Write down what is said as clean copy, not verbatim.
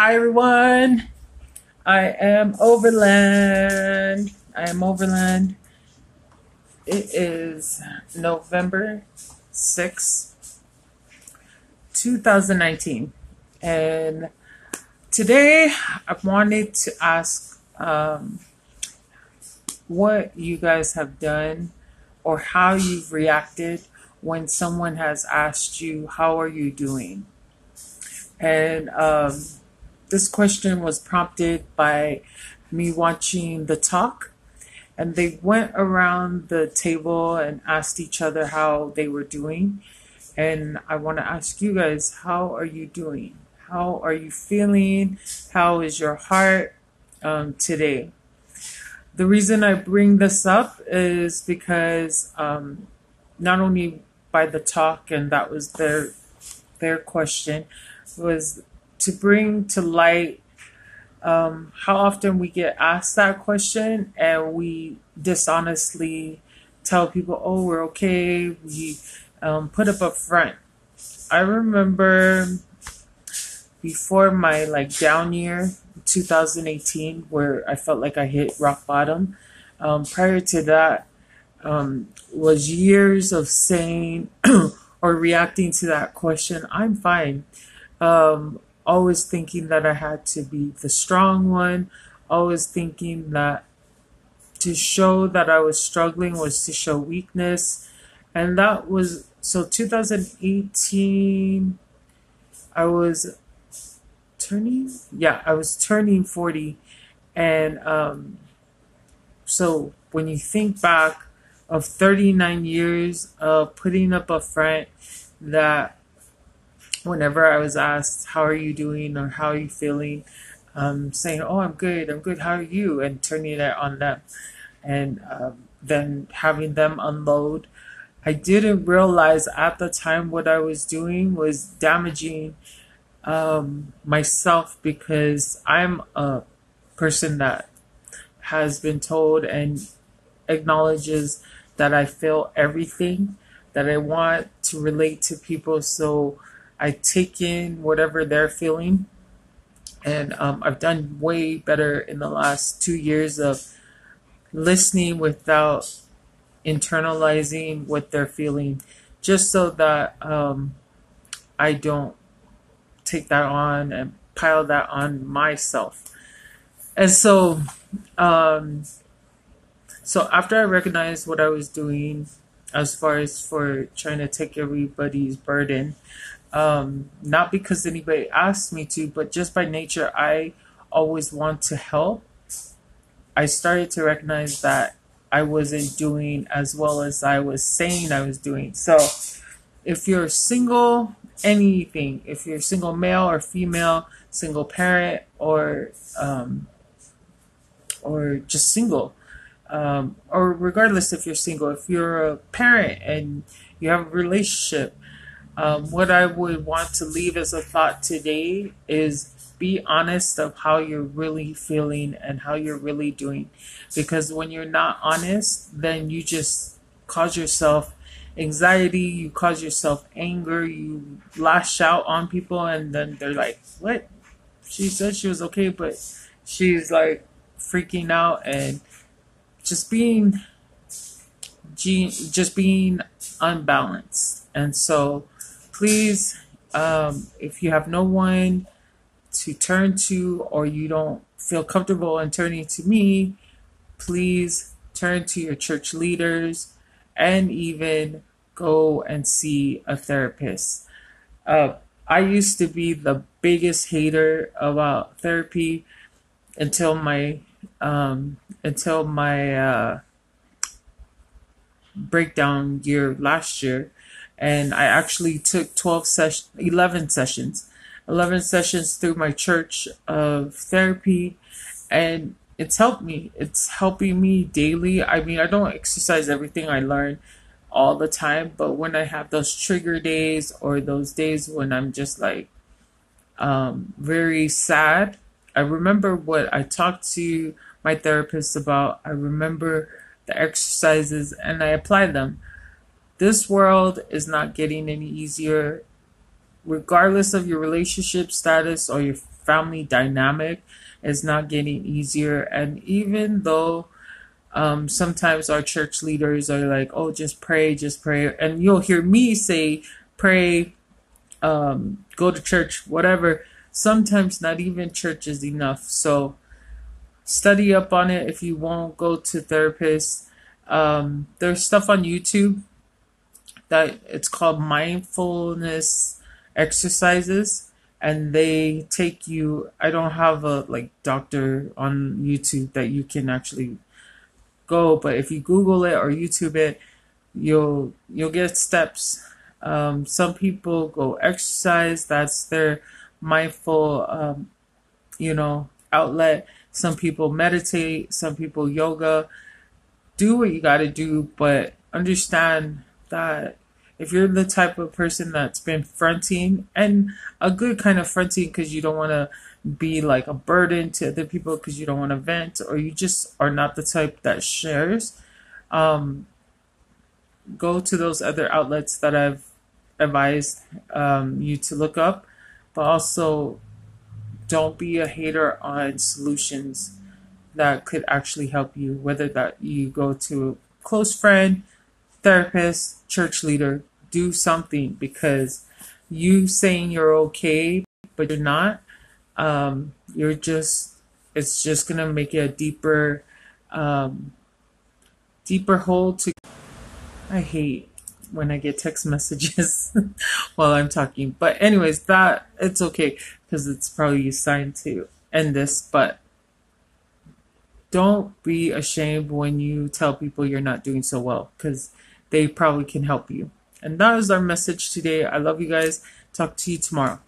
Hi everyone. I am Overland. I am Overland. It is November 6th, 2019. And today I wanted to ask what you guys have done or how you've reacted when someone has asked you, "How are you doing?" And this question was prompted by me watching The Talk, and they went around the table and asked each other how they were doing. And I want to ask you guys, how are you doing? How are you feeling? How is your heart today? The reason I bring this up is because not only by The Talk, and that was their question, was to bring to light how often we get asked that question and we dishonestly tell people, "Oh, we're okay." We put up a front. I remember before my down year, 2018, where I felt like I hit rock bottom. Prior to that, was years of saying or reacting to that question, "I'm fine." Always thinking that I had to be the strong one, always thinking that to show that I was struggling was to show weakness. And that was so 2018, I was I was turning 40. And so when you think back of 39 years of putting up a front, that whenever I was asked, "How are you doing?" or "How are you feeling?" Saying, "Oh, I'm good, how are you?" and turning it on them. And then having them unload. I didn't realize at the time what I was doing was damaging myself, because I'm a person that has been told and acknowledges that I feel everything, that I want to relate to people. So I take in whatever they're feeling. And I've done way better in the last 2 years of listening without internalizing what they're feeling, just so that I don't take that on and pile that on myself. And um, so after I recognized what I was doing as far as for trying to take everybody's burden, not because anybody asked me to, but just by nature, I always want to help. I started to recognize that I wasn't doing as well as I was saying I was doing. So if you're single, anything, if you're single male or female, single parent, or just single, or regardless if you're single, if you're a parent and you have a relationship, what I would want to leave as a thought today is be honest of how you're really feeling and how you're really doing. Because when you're not honest, then you just cause yourself anxiety, you cause yourself anger, you lash out on people, and then they're like, "What? She said she was okay, but she's like freaking out," and just being just being unbalanced. And so please, if you have no one to turn to, or you don't feel comfortable in turning to me, please turn to your church leaders and even go and see a therapist. Uh, I used to be the biggest hater about therapy until my breakdown year last year, and I actually took 11 sessions through my church of therapy, and it's helped me. It's helping me daily. I mean, I don't exercise everything I learn all the time, but when I have those trigger days or those days when I'm just like very sad, I remember what I talked to my therapist about. I remember the exercises and I apply them. This world is not getting any easier. regardless of your relationship status or your family dynamic, is not getting easier. And even though sometimes our church leaders are like, oh, just pray, and you'll hear me say, pray, go to church, whatever. Sometimes not even church is enough. So study up on it if you won't go to therapists. There's stuff on YouTube that it's called mindfulness exercises, and they take you. I don't have a doctor on YouTube that you can actually go, but if you Google it or YouTube it, you'll get steps. Some people go exercise, that's their mindful outlet. Some people meditate, some people yoga. Do what you got to do, but understand that if you're the type of person that's been fronting, and a good kind of fronting because you don't want to be like a burden to other people because you don't want to vent, or you just are not the type that shares, go to those other outlets that I've advised you to look up, but also don't be a hater on solutions that could actually help you, whether that you go to a close friend, therapist, church leader. Do something, because you saying you're okay but you're not, it's just gonna make it a deeper hole to. I hate when I get text messages while I'm talking, but anyways, that it's okay because it's probably a sign to end this. But don't be ashamed when you tell people you're not doing so well, because they probably can help you. And that is our message today. I love you guys. Talk to you tomorrow.